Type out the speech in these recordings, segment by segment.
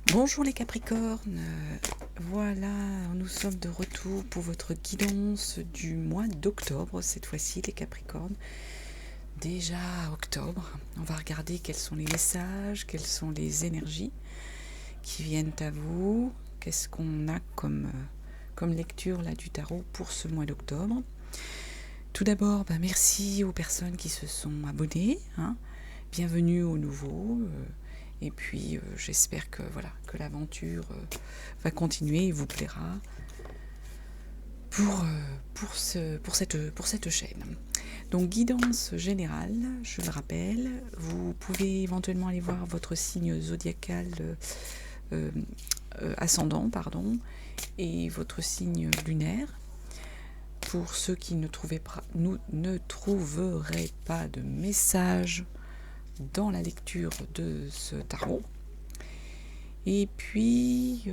Bonjour les Capricornes, voilà, nous sommes de retour pour votre guidance du mois d'octobre, cette fois-ci les Capricornes. Déjà octobre, on va regarder quels sont les messages, quelles sont les énergies qui viennent à vous, qu'est-ce qu'on a comme lecture là, du tarot pour ce mois d'octobre. Tout d'abord, merci aux personnes qui se sont abonnées, bienvenue aux nouveaux. Et puis j'espère que l'aventure va continuer et vous plaira pour cette chaîne. Donc guidance générale, je le rappelle, vous pouvez éventuellement aller voir votre signe zodiacal ascendant et votre signe lunaire. Pour ceux qui ne trouveraient pas de message dans la lecture de ce tarot. Et puis,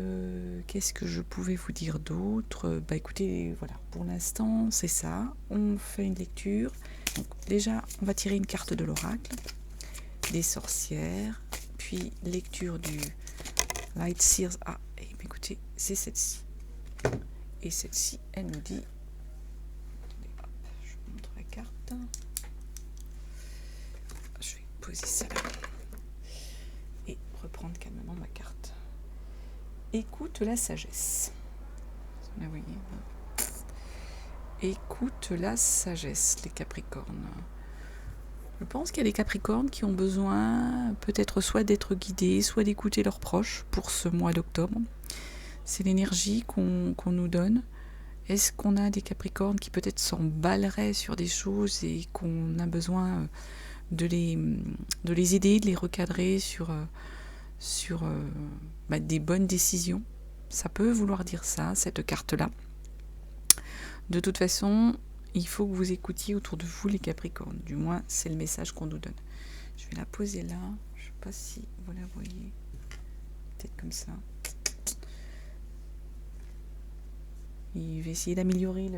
qu'est-ce que je pouvais vous dire d'autre ? Écoutez, voilà, pour l'instant, c'est ça. On fait une lecture. Donc, déjà, on va tirer une carte de l'oracle, des sorcières, puis lecture du Light Seers. Ah, écoutez, c'est celle-ci. Et celle-ci, elle nous dit... Je vous montre la carte. Je vais poser ça là. Et reprendre calmement ma carte. Écoute la sagesse. Vous la voyez ? Écoute la sagesse, les Capricornes. Je pense qu'il y a des Capricornes qui ont besoin peut-être soit d'être guidés, soit d'écouter leurs proches pour ce mois d'octobre. C'est l'énergie qu'on nous donne. Est-ce qu'on a des Capricornes qui peut-être s'emballeraient sur des choses et qu'on a besoin de les aider, de les recadrer sur des bonnes décisions? Ça peut vouloir dire ça, cette carte-là. De toute façon, il faut que vous écoutiez autour de vous les Capricornes. Du moins, c'est le message qu'on nous donne. Je vais la poser là. Je ne sais pas si vous la voyez. Peut-être comme ça. Il va essayer d'améliorer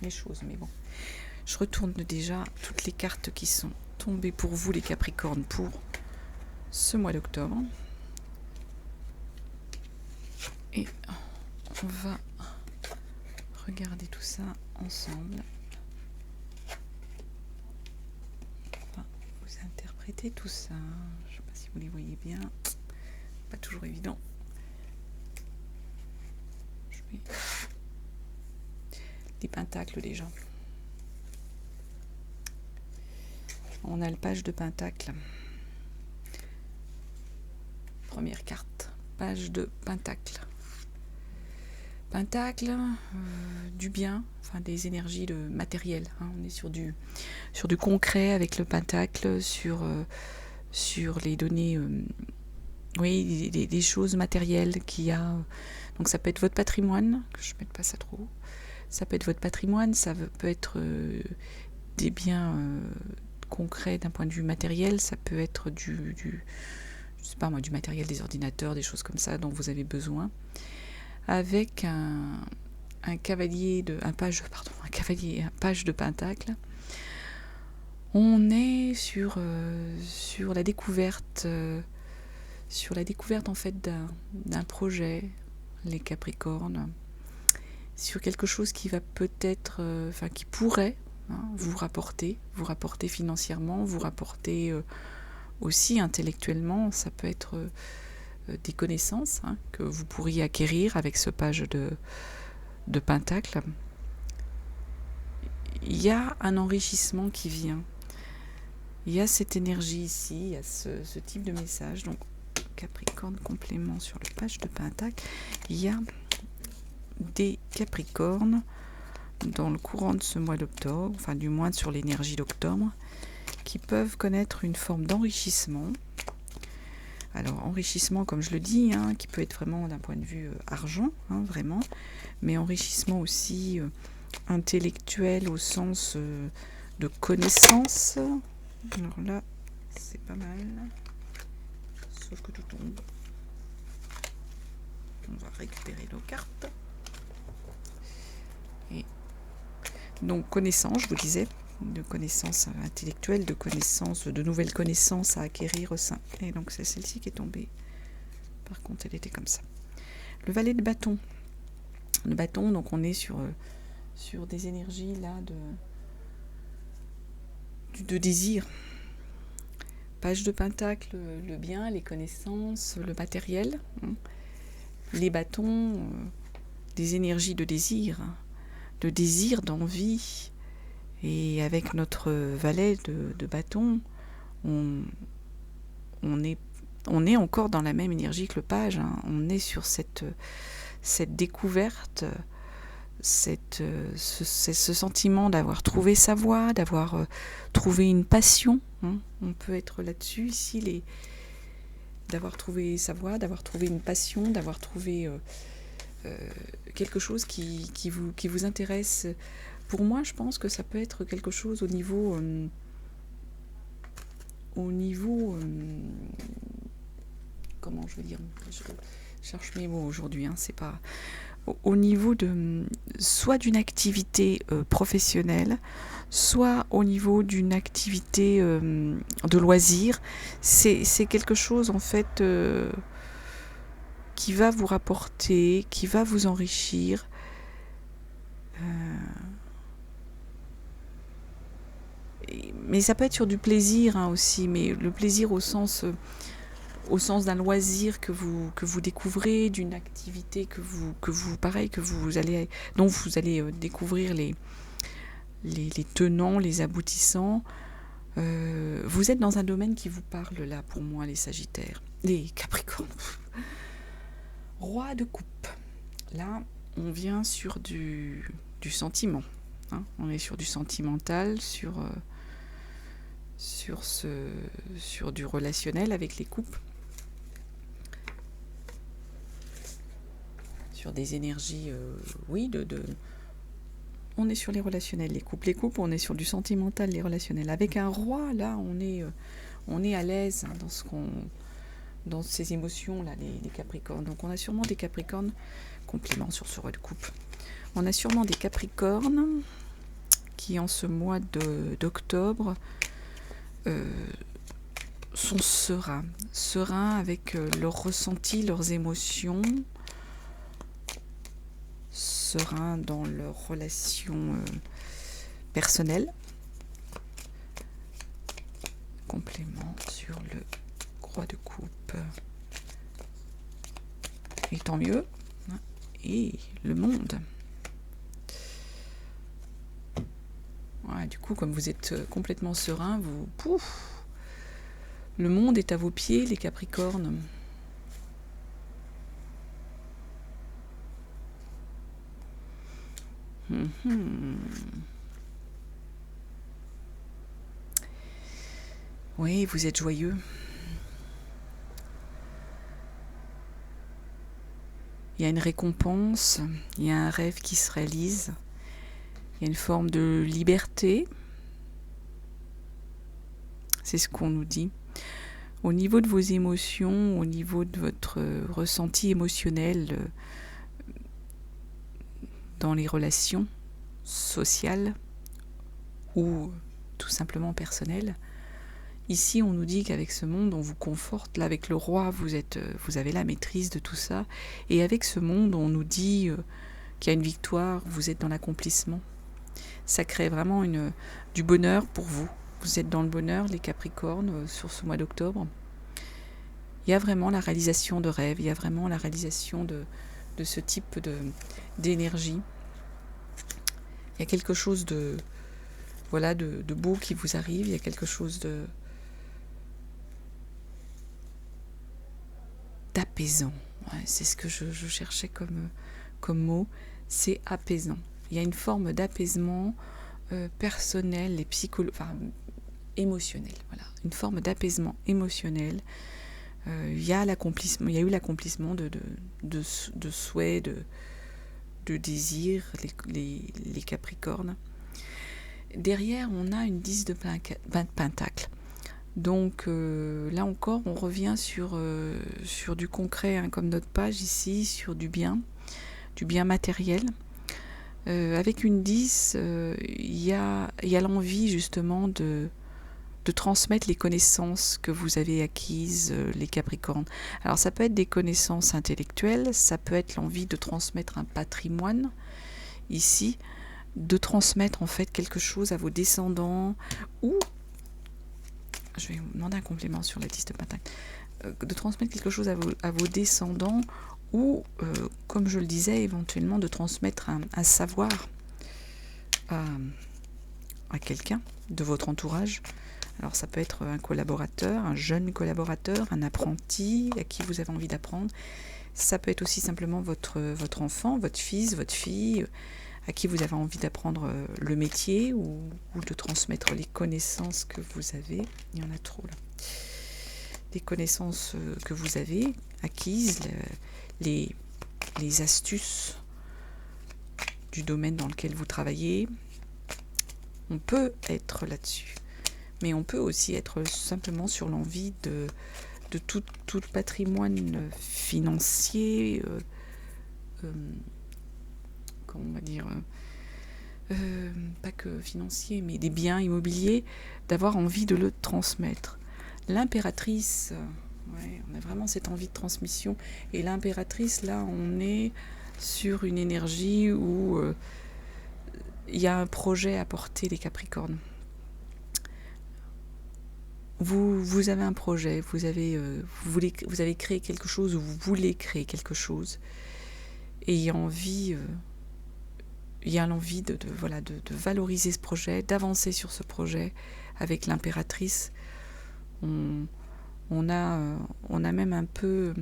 les choses, mais bon. Je retourne déjà toutes les cartes qui sont tombées pour vous les Capricornes pour ce mois d'octobre. Et on va regarder tout ça ensemble. On va vous interpréter tout ça. Je ne sais pas si vous les voyez bien. Pas toujours évident. Les pentacles déjà. On a le page de pentacle. Première carte. Page de pentacle. Pentacle, du bien, enfin des énergies de matériel. On est sur du concret avec le pentacle, sur les données, des choses matérielles qu'il y a. Donc ça peut être votre patrimoine, que je ne mette pas ça trop. Ça peut être votre patrimoine, ça peut être des biens concrets d'un point de vue matériel, ça peut être du matériel, des ordinateurs, des choses comme ça dont vous avez besoin. Avec un page de pentacle, on est sur la découverte, en fait d'un projet, les Capricornes, sur quelque chose qui va peut-être, qui pourrait vous rapporter financièrement, vous rapporter aussi intellectuellement. Ça peut être des connaissances que vous pourriez acquérir avec ce page de pentacle. Il y a un enrichissement qui vient. Il y a cette énergie ici, il y a ce type de message. Donc, Capricorne complément sur le page de pentacle. Il y a des Capricornes dans le courant de ce mois d'octobre, enfin du moins sur l'énergie d'octobre, qui peuvent connaître une forme d'enrichissement. Alors, enrichissement, comme je le dis, qui peut être vraiment d'un point de vue argent, vraiment, mais enrichissement aussi intellectuel au sens de connaissance. Alors là, c'est pas mal, sauf que tout tombe. On va récupérer nos cartes. Et donc, connaissance, je vous disais, de connaissances intellectuelles, de nouvelles connaissances à acquérir au sein. Et donc c'est celle-ci qui est tombée par contre, elle était comme ça. Le valet de bâton. Le bâton, donc on est sur des énergies là de désir. Page de pentacle, le bien, les connaissances, le matériel. Les bâtons, des énergies de désir, d'envie. Et avec notre valet de bâton, on est encore dans la même énergie que le page. On est sur cette découverte, ce sentiment d'avoir trouvé sa voie, d'avoir trouvé une passion. On peut être là-dessus ici, d'avoir trouvé sa voie, d'avoir trouvé une passion, d'avoir trouvé quelque chose qui vous intéresse. Pour moi, je pense que ça peut être quelque chose au niveau comment je veux dire, je cherche mes mots aujourd'hui, c'est pas au niveau soit d'une activité professionnelle, soit au niveau d'une activité de loisir. C'est quelque chose en fait qui va vous rapporter, qui va vous enrichir. Mais ça peut être sur du plaisir aussi, mais le plaisir au sens d'un loisir que vous découvrez, d'une activité dont vous allez découvrir les tenants, les aboutissants. Vous êtes dans un domaine qui vous parle là, pour moi, les Sagittaires, les Capricornes. Roi de coupe. Là, on vient sur du sentiment. On est sur du sentimental, sur du relationnel avec les coupes. Sur des énergies, on est sur les relationnels, les couples, on est sur du sentimental, les relationnels. Avec un roi, là, on est à l'aise dans ces émotions là, les Capricornes. Donc on a sûrement des Capricornes, compliment sur ce roi de coupe. On a sûrement des Capricornes qui, en ce mois d'octobre, sont sereins avec leurs ressentis, leurs émotions, sereins dans leurs relations personnelles. Complément sur le roi de coupe. Et tant mieux. Et le monde. Ouais, du coup, comme vous êtes complètement serein, le monde est à vos pieds, les Capricornes. Oui, vous êtes joyeux. Il y a une récompense, il y a un rêve qui se réalise, il y a une forme de liberté. C'est ce qu'on nous dit. Au niveau de vos émotions, au niveau de votre ressenti émotionnel dans les relations sociales ou tout simplement personnelles, ici, on nous dit qu'avec ce monde, on vous conforte. Là, avec le roi, vous avez la maîtrise de tout ça. Et avec ce monde, on nous dit qu'il y a une victoire, vous êtes dans l'accomplissement. Ça crée vraiment du bonheur pour vous. Vous êtes dans le bonheur, les Capricornes, sur ce mois d'octobre. Il y a vraiment la réalisation de rêves, il y a vraiment la réalisation de ce type d'énergie. Il y a quelque chose de beau qui vous arrive, il y a quelque chose d'apaisant. Ouais, c'est ce que je cherchais comme mot, c'est apaisant. Il y a une forme d'apaisement personnel et émotionnel. Voilà, une forme d'apaisement émotionnel. Il y a eu l'accomplissement de souhaits, de désirs, les Capricornes. Derrière, on a une 10 de pentacle. Donc là encore, on revient sur du concret, comme notre page ici, sur du bien matériel. Avec une 10, il y a l'envie justement de de transmettre les connaissances que vous avez acquises, les Capricornes. Alors ça peut être des connaissances intellectuelles, ça peut être l'envie de transmettre un patrimoine, ici, de transmettre en fait quelque chose à vos descendants, ou, je vais vous demander un complément sur la 10 de Pentacle, de transmettre quelque chose à vos descendants, ou, comme je le disais, éventuellement de transmettre un savoir à quelqu'un de votre entourage. Alors ça peut être un collaborateur, un jeune collaborateur, un apprenti à qui vous avez envie d'apprendre. Ça peut être aussi simplement votre enfant, votre fils, votre fille, à qui vous avez envie d'apprendre le métier ou de transmettre les connaissances que vous avez. Il y en a trop là. Les connaissances que vous avez acquises, les astuces du domaine dans lequel vous travaillez. On peut être là-dessus. Mais on peut aussi être simplement sur l'envie de tout le patrimoine financier, comment on va dire, pas que financier, mais des biens immobiliers, d'avoir envie de le transmettre. L'impératrice, ouais, on a vraiment cette envie de transmission. Et l'impératrice, là, on est sur une énergie où il y a un projet à porter, les Capricornes. Vous avez un projet, vous avez créé quelque chose, ou vous voulez créer quelque chose, et il y a l'envie de valoriser ce projet, d'avancer sur ce projet avec l'impératrice. On a même un peu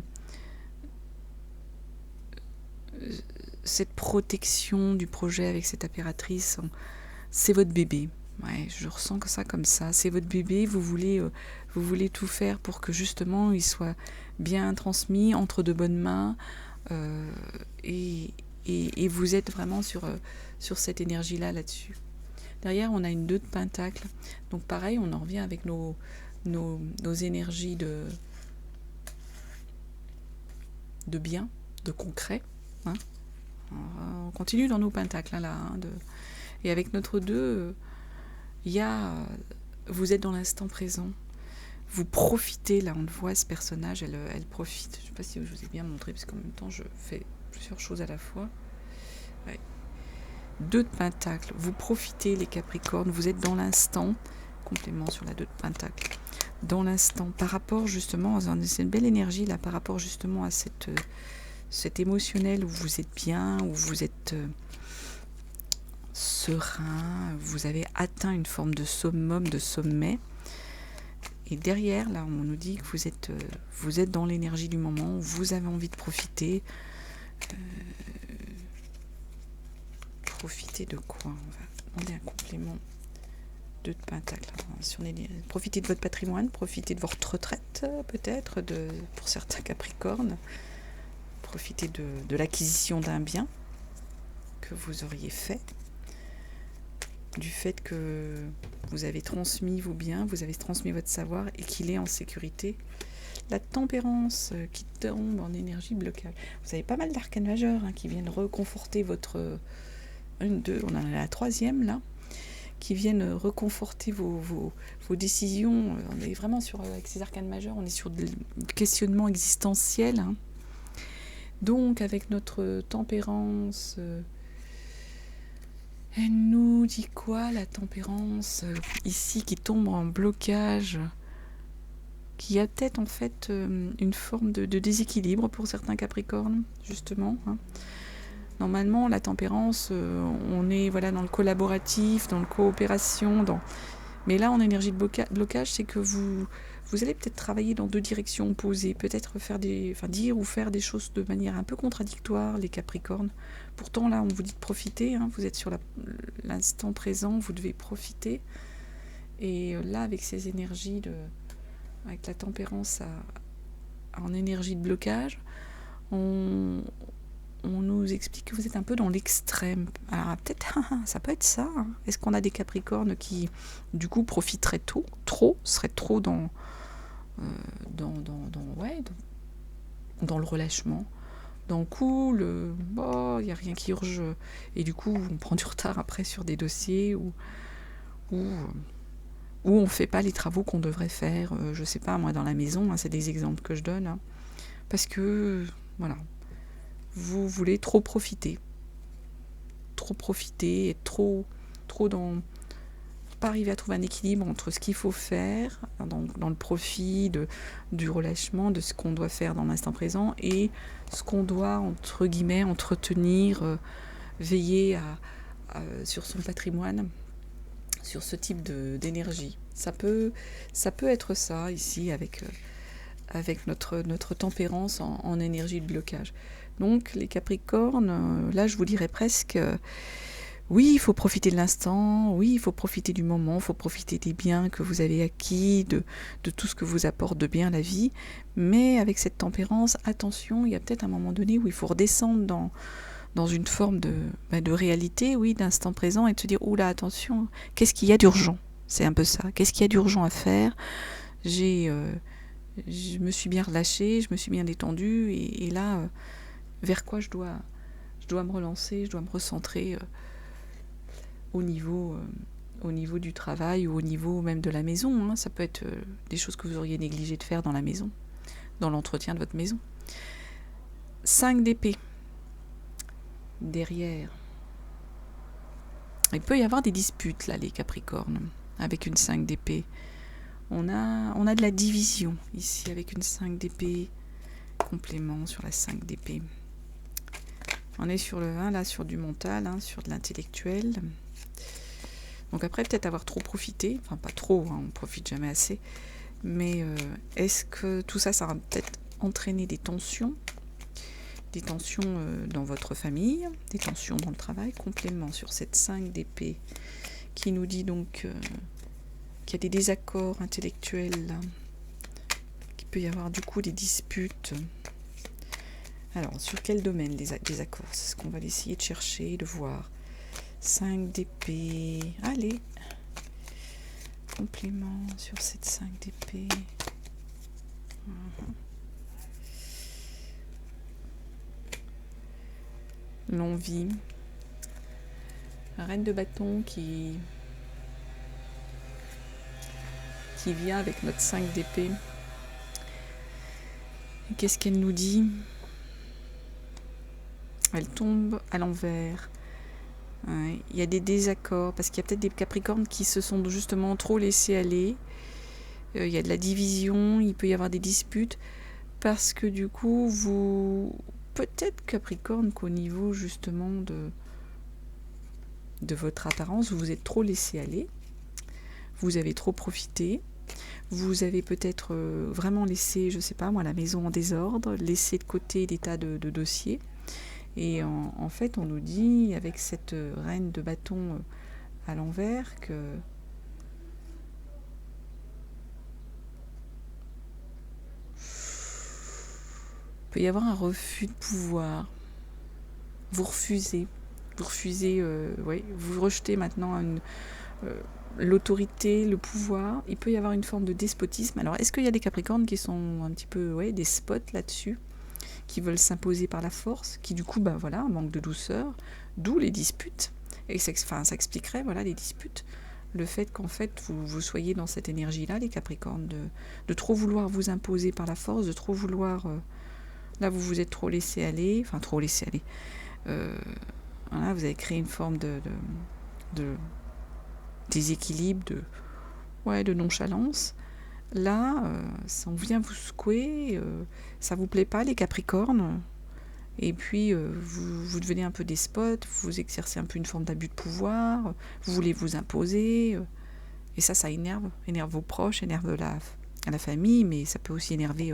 cette protection du projet avec cette impératrice. C'est votre bébé. Ouais, je ressens que ça comme ça. C'est votre bébé, vous voulez tout faire pour que justement il soit bien transmis entre de bonnes mains, et vous êtes vraiment sur cette énergie-là, là-dessus. Derrière, on a une 2 de Pentacle. Donc pareil, on en revient avec nos énergies de bien, de concret. Hein. On continue dans nos Pentacles, là. Et avec notre 2... vous êtes dans l'instant présent, vous profitez, là on le voit, ce personnage, elle profite, je ne sais pas si je vous ai bien montré, parce qu'en même temps je fais plusieurs choses à la fois. Ouais. 2 de Pentacle, vous profitez les Capricornes, vous êtes dans l'instant, complément sur la 2 de Pentacle, dans l'instant, par rapport justement, c'est une belle énergie là, par rapport justement à cet émotionnel où vous êtes bien, où vous êtes... serein, vous avez atteint une forme de summum, de sommet, et derrière là on nous dit que vous êtes dans l'énergie du moment, vous avez envie de profiter. Profiter de quoi? On va demander un complément. 2 de Pentacle, profiter de votre patrimoine, profiter de votre retraite peut-être, pour certains Capricornes, profiter de l'acquisition d'un bien que vous auriez fait, du fait que vous avez transmis vos biens, vous avez transmis votre savoir et qu'il est en sécurité. La tempérance qui tombe en énergie blocage. Vous avez pas mal d'arcanes majeurs qui viennent reconforter votre... on en a la 3e là, qui viennent reconforter vos décisions. On est vraiment avec ces arcanes majeurs, on est sur des questionnements existentiels. Donc avec notre tempérance... elle nous dit quoi, la tempérance, ici, qui tombe en blocage, qui a peut-être en fait une forme de déséquilibre pour certains Capricornes, justement. Normalement, la tempérance, on est dans le collaboratif, dans le coopération, mais là, en énergie de blocage, c'est que vous allez peut-être travailler dans 2 directions opposées, peut-être dire ou faire des choses de manière un peu contradictoire, les Capricornes. Pourtant, là, on vous dit de profiter, vous êtes sur l'instant présent, vous devez profiter. Et là, avec ces énergies, avec la tempérance en énergie de blocage, on nous explique que vous êtes un peu dans l'extrême. Alors, peut-être, ça peut être ça. Est-ce qu'on a des Capricornes qui, du coup, profiteraient seraient trop dans le relâchement, dans le cool, il n'y a rien qui urge, et du coup on prend du retard après sur des dossiers, ou où on ne fait pas les travaux qu'on devrait faire, je ne sais pas, moi, dans la maison, hein, c'est des exemples que je donne, hein, parce que, voilà, vous voulez trop profiter, être trop dans... pas arriver à trouver un équilibre entre ce qu'il faut faire, dans le profit, du relâchement, de ce qu'on doit faire dans l'instant présent, et ce qu'on doit, entre guillemets, entretenir, veiller sur son patrimoine, sur ce type d'énergie. Ça peut être ça, ici, avec notre tempérance en énergie de blocage. Donc, les Capricornes, là, je vous dirais presque... oui, il faut profiter de l'instant, oui, il faut profiter du moment, il faut profiter des biens que vous avez acquis, de tout ce que vous apporte de bien la vie, mais avec cette tempérance, attention, il y a peut-être un moment donné où il faut redescendre dans une forme de réalité, oui, d'instant présent, et de se dire, oula, attention, qu'est-ce qu'il y a d'urgent? C'est un peu ça, qu'est-ce qu'il y a d'urgent à faire? Je me suis bien relâchée, je me suis bien détendue, et là, vers quoi je dois me relancer, je dois me recentrer au niveau du travail ou au niveau même de la maison, hein. Ça peut être des choses que vous auriez négligé de faire dans la maison, dans l'entretien de votre maison. 5 d'épée. Derrière. Il peut y avoir des disputes, là, les Capricornes, avec une 5 d'épée. On a de la division, ici, avec une 5 d'épée. Complément sur la 5 d'épée. On est sur le 1, là, sur du mental, hein, sur de l'intellectuel. Donc après, peut-être avoir trop profité, enfin pas trop, hein, on profite jamais assez, mais est-ce que tout ça, ça va peut-être entraîner des tensions dans votre famille, des tensions dans le travail, complément sur cette 5 d'épée, qui nous dit donc qu'il y a des désaccords intellectuels, là, qu'il peut y avoir du coup des disputes. Alors, sur quel domaine les désaccords? C'est ce qu'on va essayer de chercher, de voir. 5 d'épée. Allez. Complément sur cette 5 d'épée. L'envie. Reine de bâton qui vient avec notre 5 d'épée. Qu'est-ce qu'elle nous dit? Elle tombe à l'envers. Il y a des désaccords, parce qu'il y a peut-être des Capricornes qui se sont justement trop laissés aller. Il y a de la division, il peut y avoir des disputes, parce que du coup, peut-être Capricorne, qu'au niveau justement de votre apparence, vous vous êtes trop laissé aller, vous avez trop profité, vous avez peut-être vraiment laissé, je sais pas moi, la maison en désordre, laissé de côté des tas de dossiers. Et en fait, on nous dit, avec cette reine de bâton à l'envers, que peut y avoir un refus de pouvoir. Vous refusez, vous rejetez maintenant l'autorité, le pouvoir. Il peut y avoir une forme de despotisme. Alors, est-ce qu'il y a des Capricornes qui sont un petit peu des spots là-dessus, qui veulent s'imposer par la force, qui du coup, manque de douceur, d'où les disputes. Et ça expliquerait, les disputes. Le fait qu'en fait, vous soyez dans cette énergie-là, les Capricornes, de trop vouloir vous imposer par la force, de trop vouloir... là, vous vous êtes trop laissé aller, voilà, vous avez créé une forme de déséquilibre, de nonchalance. Là, on vient vous secouer, ça vous plaît pas, les Capricornes, et puis vous devenez un peu despote, vous exercez un peu une forme d'abus de pouvoir, vous voulez vous imposer, et ça énerve vos proches, énerve la famille, mais ça peut aussi énerver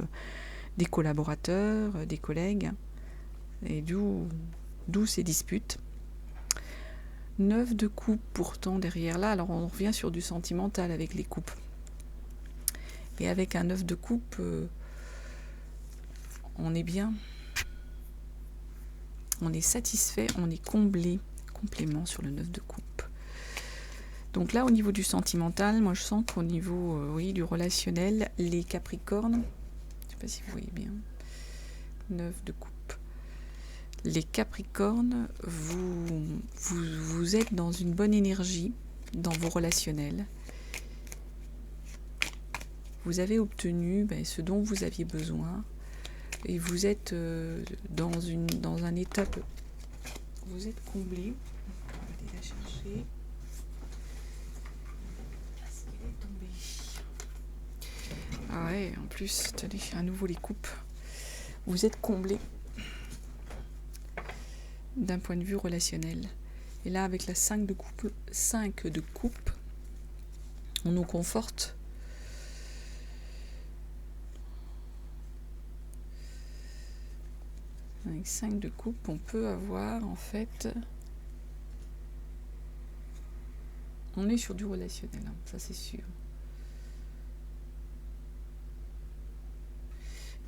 des collaborateurs, des collègues, et d'où ces disputes. 9 de coupe pourtant derrière là, alors on revient sur du sentimental avec les coupes. Et avec un 9 de coupe, on est bien, on est satisfait, on est comblé. Complément sur le 9 de coupe. Donc là, au niveau du sentimental, moi je sens qu'au niveau du relationnel, les Capricornes, je ne sais pas si vous voyez bien, 9 de coupe. Les Capricornes, vous êtes dans une bonne énergie dans vos relationnels. vous avez obtenu ce dont vous aviez besoin et vous êtes dans un état, vous êtes comblé. On va aller la chercher. Parce qu'elle est tombée. Ah ouais, en plus, tenez, à nouveau les coupes. Vous êtes comblé d'un point de vue relationnel. Et là, avec la 5 de coupe, on nous conforte. Avec 5 de coupe, on peut avoir, en fait... On est sur du relationnel, hein, ça c'est sûr.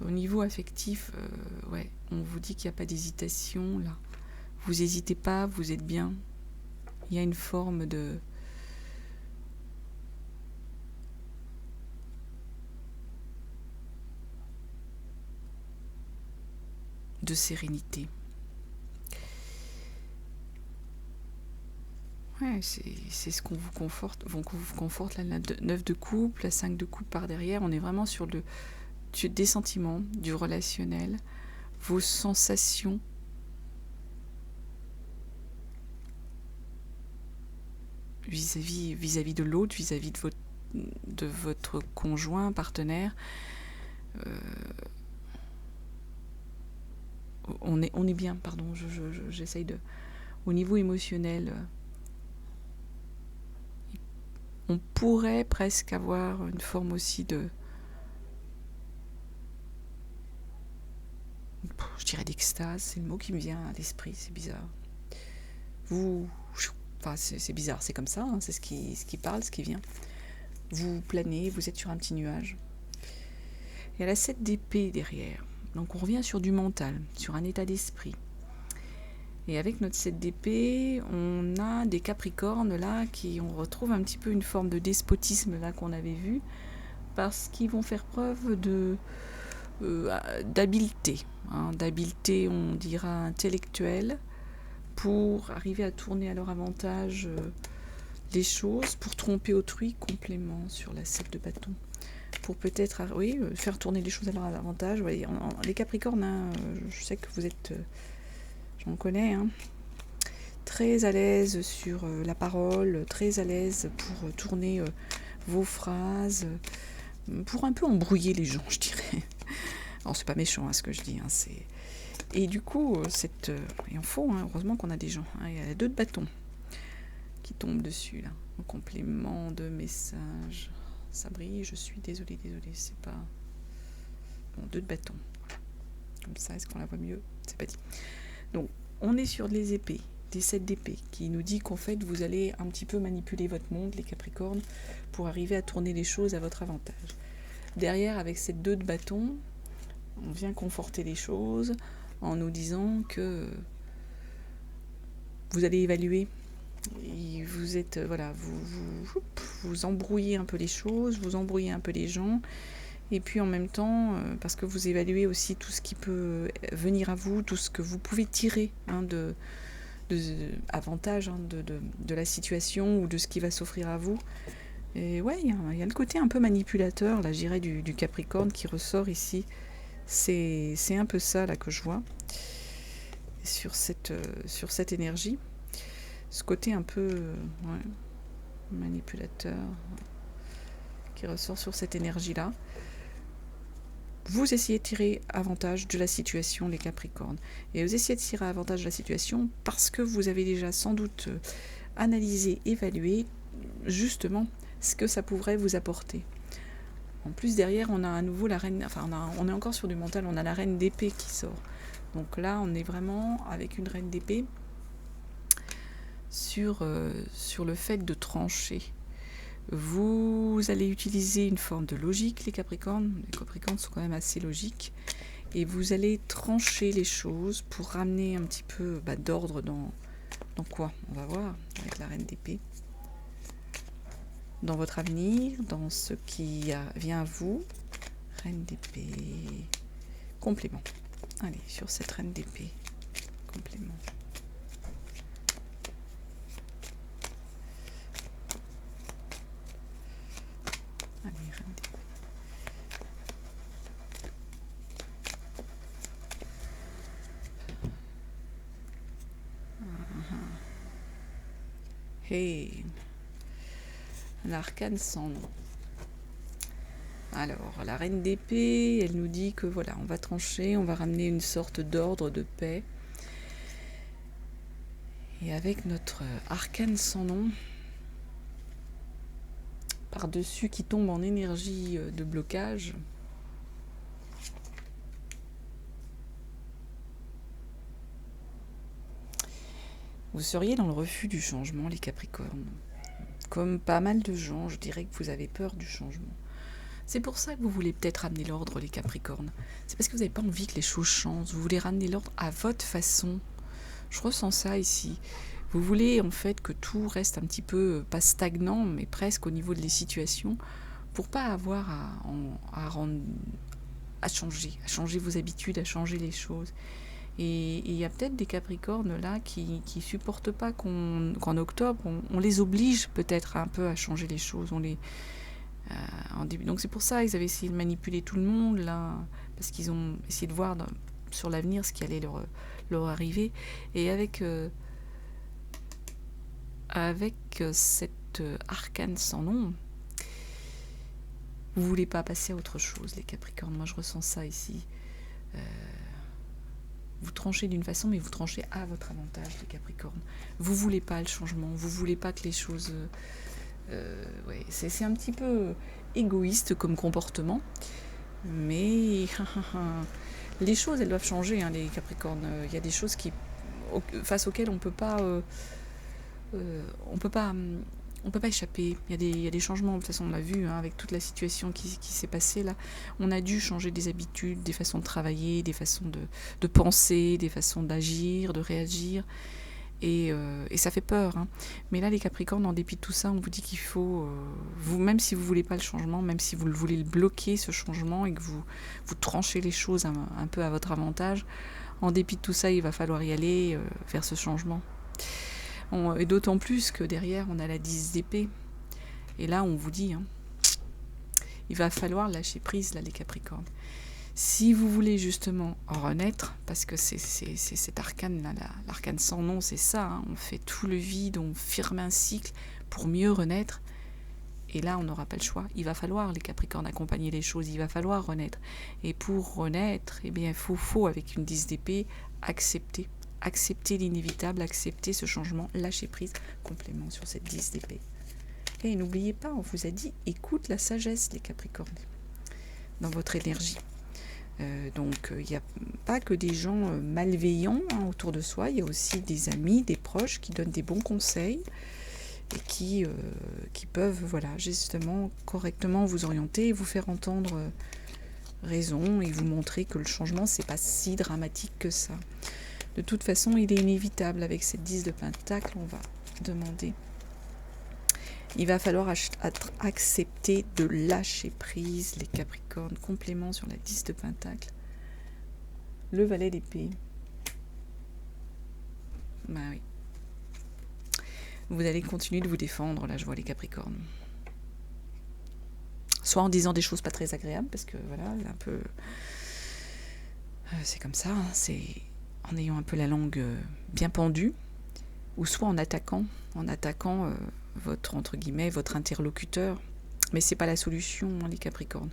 Au niveau affectif, ouais, on vous dit qu'il n'y a pas d'hésitation, là. Vous n'hésitez pas, vous êtes bien. Il y a une forme de sérénité. Ouais, c'est ce qu'on vous conforte. Qu'on vous conforte, la 9 de coupe, la 5 de coupe par derrière. On est vraiment sur des sentiments, du relationnel, vos sensations. Vis-à-vis de l'autre, vis-à-vis de votre conjoint, partenaire. On est bien, pardon, j'essaye de... Au niveau émotionnel, on pourrait presque avoir une forme aussi de... Je dirais d'extase, c'est le mot qui me vient à l'esprit, c'est bizarre. Enfin, c'est bizarre, c'est comme ça, hein, c'est ce qui parle, ce qui vient. Vous planez, vous êtes sur un petit nuage. Il y a la 7 d'épée derrière. Donc on revient sur du mental, sur un état d'esprit. Et avec notre 7 d'épée, on a des capricornes là, on retrouve un petit peu une forme de despotisme là qu'on avait vu, parce qu'ils vont faire preuve d'habileté. D'habileté, on dira intellectuelle, pour arriver à tourner à leur avantage les choses, pour tromper autrui, complément sur la 7 de bâton. Pour peut-être faire tourner les choses à leur avantage. Ouais, les Capricornes, je sais que vous êtes, j'en connais, très à l'aise sur la parole, très à l'aise pour tourner vos phrases, pour un peu embrouiller les gens, je dirais. Alors c'est pas méchant ce que je dis, c'est... Et du coup, il en faut, heureusement qu'on a des gens. Il y a 2 de bâtons qui tombent dessus, là, en complément de message. Ça brille, je suis désolée, c'est pas... Bon, 2 de bâton. Comme ça, est-ce qu'on la voit mieux? C'est pas dit. Donc, on est sur les épées, des 7 d'épées, qui nous dit qu'en fait, vous allez un petit peu manipuler votre monde, les Capricornes, pour arriver à tourner les choses à votre avantage. Derrière, avec ces 2 de bâton, on vient conforter les choses en nous disant que vous allez évaluer. Et vous êtes, vous embrouillez un peu les choses, vous embrouillez un peu les gens, et puis en même temps, parce que vous évaluez aussi tout ce qui peut venir à vous, tout ce que vous pouvez tirer de avantage de la situation ou de ce qui va s'offrir à vous. Et ouais, il y a le côté un peu manipulateur, là, je dirais, du Capricorne qui ressort ici. C'est un peu ça là que je vois sur cette énergie. Ce côté un peu manipulateur qui ressort sur cette énergie-là. Vous essayez de tirer avantage de la situation, les Capricornes. Et vous essayez de tirer avantage de la situation parce que vous avez déjà sans doute analysé, évalué justement ce que ça pourrait vous apporter. En plus, derrière, on a à nouveau la reine... Enfin, on est encore sur du mental, on a la reine d'épée qui sort. Donc là, on est vraiment avec une reine d'épée sur le fait de trancher. Vous allez utiliser une forme de logique, les Capricornes. Les Capricornes sont quand même assez logiques. Et vous allez trancher les choses pour ramener un petit peu d'ordre dans quoi? On va voir avec la reine d'épée. Dans votre avenir, dans ce qui vient à vous. Reine d'épée. Complément. Allez, sur cette reine d'épée. Complément. Allez, reine d'épée. L'arcane sans nom. Alors, la reine d'épée, elle nous dit que voilà, on va trancher, on va ramener une sorte d'ordre, de paix. Et avec notre arcane sans nom, par-dessus qui tombe en énergie de blocage, vous seriez dans le refus du changement, les Capricornes. Comme pas mal de gens, je dirais que vous avez peur du changement. C'est pour ça que vous voulez peut-être ramener l'ordre, les Capricornes. C'est parce que vous n'avez pas envie que les choses changent. Vous voulez ramener l'ordre à votre façon. Je ressens ça ici. Vous voulez en fait que tout reste un petit peu, pas stagnant, mais presque au niveau des situations, pour pas avoir à changer vos habitudes, à changer les choses. Et il y a peut-être des Capricornes là qui supportent pas qu'en octobre, on les oblige peut-être un peu à changer les choses. En début. Donc c'est pour ça qu'ils avaient essayé de manipuler tout le monde là, parce qu'ils ont essayé de voir sur l'avenir ce qui allait leur arriver. Et avec cette arcane sans nom, vous voulez pas passer à autre chose, les Capricornes. Moi je ressens ça ici. Vous tranchez d'une façon, mais vous tranchez à votre avantage, les Capricornes. Vous voulez pas le changement, vous voulez pas que les choses... ouais, c'est un petit peu égoïste comme comportement, mais les choses, elles doivent changer, hein, les Capricornes. Il y a des choses face auxquelles on peut pas échapper. Il y a des changements. De toute façon, on l'a vu, hein, avec toute la situation qui s'est passée là. On a dû changer des habitudes, des façons de travailler, des façons de penser, des façons d'agir, de réagir. Et ça fait peur, hein. Mais là, les Capricornes, en dépit de tout ça, on vous dit qu'il faut, même si vous ne voulez pas le changement, même si vous voulez le bloquer, ce changement, et que vous tranchez les choses un peu à votre avantage, en dépit de tout ça, il va falloir y aller vers ce changement. Et d'autant plus que derrière, on a la 10 d'épée. Et là, on vous dit, hein, il va falloir lâcher prise, là, les Capricornes. Si vous voulez justement renaître, parce que c'est cet arcane-là, l'arcane sans nom, c'est ça, hein, on fait tout le vide, on ferme un cycle pour mieux renaître, et là on n'aura pas le choix. Il va falloir, les Capricornes, accompagner les choses, il va falloir renaître. Et pour renaître, eh bien, il faut, avec une 10 d'épée, accepter l'inévitable, accepter ce changement, lâcher prise, complément sur cette 10 d'épée. Et n'oubliez pas, on vous a dit, écoute la sagesse, les Capricornes, dans votre énergie. Donc il n'y a pas que des gens malveillants, hein, autour de soi, il y a aussi des amis, des proches qui donnent des bons conseils et qui peuvent, voilà, justement correctement vous orienter et vous faire entendre raison et vous montrer que le changement c'est pas si dramatique que ça. De toute façon, il est inévitable. Avec cette 10 de pentacle, on va demander. Il va falloir accepter de lâcher prise, les Capricornes. Complément sur la 10 de pentacle. Le valet d'épée. Bah oui. Vous allez continuer de vous défendre, là, je vois les Capricornes. Soit en disant des choses pas très agréables, parce que voilà, un peu... c'est comme ça, hein, c'est en ayant un peu la langue bien pendue, ou soit en attaquant votre, entre guillemets, votre interlocuteur. Mais c'est pas la solution, hein, les Capricornes.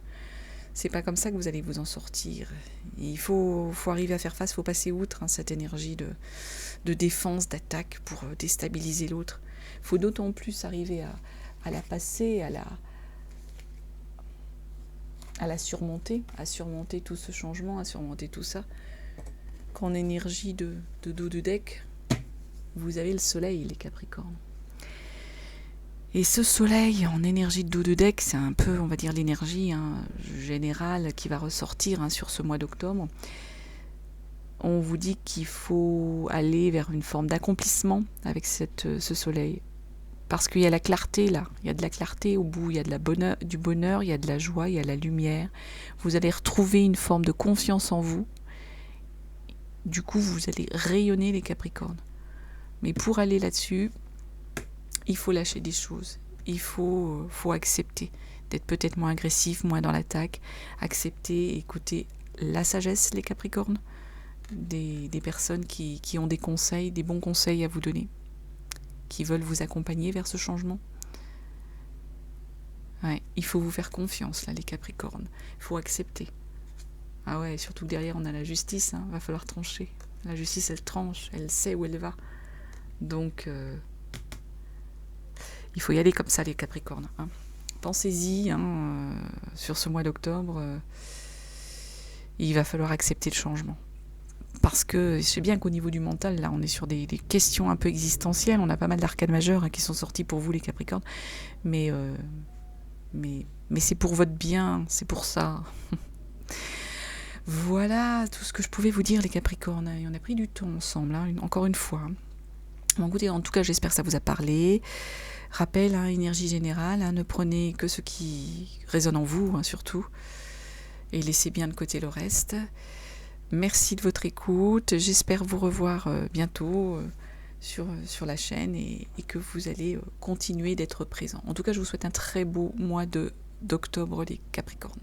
C'est pas comme ça que vous allez vous en sortir. Il faut arriver à faire face, il faut passer outre, hein, cette énergie de défense, d'attaque pour déstabiliser l'autre. Il faut d'autant plus arriver à la passer, à la surmonter, à surmonter tout ce changement, à surmonter tout ça. Qu'en énergie de dos de deck, vous avez le soleil, les Capricornes. Et ce soleil en énergie de dos de deck, c'est un peu, on va dire, l'énergie, hein, générale qui va ressortir, hein, sur ce mois d'octobre. On vous dit qu'il faut aller vers une forme d'accomplissement avec ce soleil. Parce qu'il y a la clarté là, il y a de la clarté au bout, il y a du bonheur, il y a de la joie, il y a de la lumière. Vous allez retrouver une forme de confiance en vous. Du coup, vous allez rayonner, les Capricornes. Mais pour aller là-dessus, il faut lâcher des choses. Il faut accepter d'être peut-être moins agressif, moins dans l'attaque. Accepter, écouter la sagesse, les Capricornes, des personnes qui ont des conseils, des bons conseils à vous donner. qui veulent vous accompagner vers ce changement. Ouais, il faut vous faire confiance, là, les Capricornes. Il faut accepter. Ah ouais, surtout que derrière, on a la justice, hein, va falloir trancher. La justice, elle tranche, elle sait où elle va. Donc, il faut y aller comme ça, les Capricornes. Hein. Pensez-y, hein, sur ce mois d'octobre, il va falloir accepter le changement. Parce que je sais bien qu'au niveau du mental, là, on est sur des questions un peu existentielles. On a pas mal d'arcades majeures, hein, qui sont sortis pour vous, les Capricornes. Mais c'est pour votre bien, c'est pour ça. Voilà tout ce que je pouvais vous dire, les Capricornes. Et on a pris du temps ensemble, hein, encore une fois. Bon, écoutez, en tout cas, j'espère que ça vous a parlé. Rappel, hein, énergie générale, hein, ne prenez que ce qui résonne en vous, hein, surtout. Et laissez bien de côté le reste. Merci de votre écoute. J'espère vous revoir bientôt sur la chaîne et que vous allez continuer d'être présents. En tout cas, je vous souhaite un très beau mois d'octobre, les Capricornes.